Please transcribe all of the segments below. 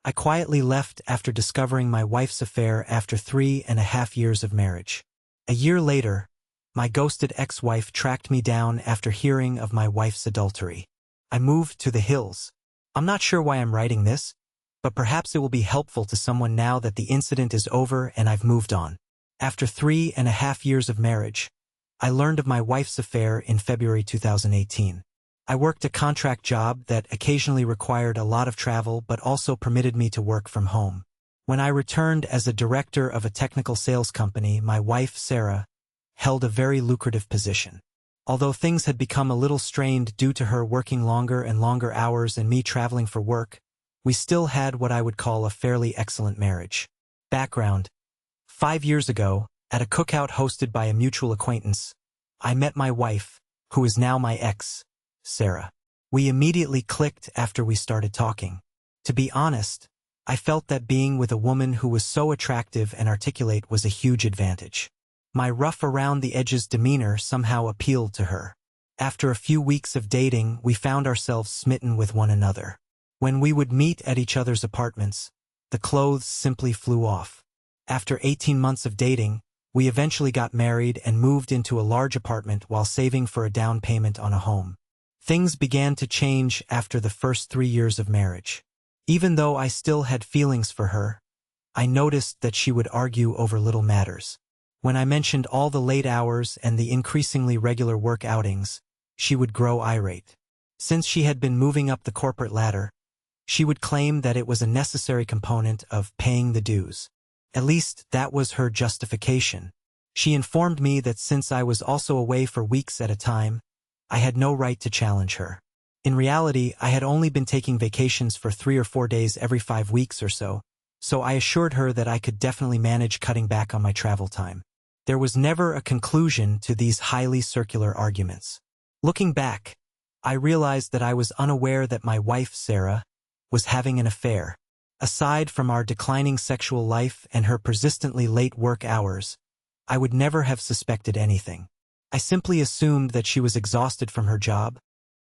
I quietly left after discovering my wife's affair after 3.5 years of marriage. A year later, my ghosted ex-wife tracked me down after hearing of my wife's adultery. I moved to the hills. I'm not sure why I'm writing this, but perhaps it will be helpful to someone now that the incident is over and I've moved on. After 3.5 years of marriage, I learned of my wife's affair in February 2018. I worked a contract job that occasionally required a lot of travel but also permitted me to work from home. When I returned as a director of a technical sales company, my wife, Sarah, held a very lucrative position. Although things had become a little strained due to her working longer and longer hours and me traveling for work, we still had what I would call a fairly excellent marriage. Background: 5 years ago, at a cookout hosted by a mutual acquaintance, I met my wife, who is now my ex, Sarah. We immediately clicked after we started talking. To be honest, I felt that being with a woman who was so attractive and articulate was a huge advantage. My rough around-the-edges demeanor somehow appealed to her. After a few weeks of dating, we found ourselves smitten with one another. When we would meet at each other's apartments, the clothes simply flew off. After 18 months of dating, we eventually got married and moved into a large apartment while saving for a down payment on a home. Things began to change after the first 3 years of marriage. Even though I still had feelings for her, I noticed that she would argue over little matters. When I mentioned all the late hours and the increasingly regular work outings, she would grow irate. Since she had been moving up the corporate ladder, she would claim that it was a necessary component of paying the dues. At least that was her justification. She informed me that since I was also away for weeks at a time, I had no right to challenge her. In reality, I had only been taking vacations for 3 or 4 days every 5 weeks or so I assured her that I could definitely manage cutting back on my travel time. There was never a conclusion to these highly circular arguments. Looking back, I realized that I was unaware that my wife, Sarah, was having an affair. Aside from our declining sexual life and her persistently late work hours, I would never have suspected anything. I simply assumed that she was exhausted from her job,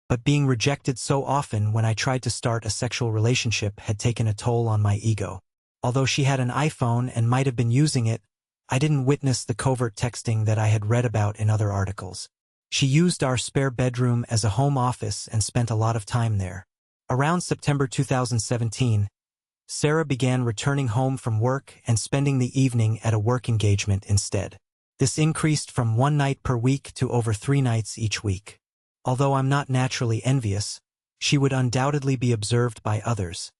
but being rejected so often when I tried to start a sexual relationship had taken a toll on my ego. Although she had an iPhone and might have been using it, I didn't witness the covert texting that I had read about in other articles. She used our spare bedroom as a home office and spent a lot of time there. Around September 2017, Sarah began returning home from work and spending the evening at a work engagement instead. This increased from 1 night per week to over 3 nights each week. Although I'm not naturally envious, she would undoubtedly be observed by others.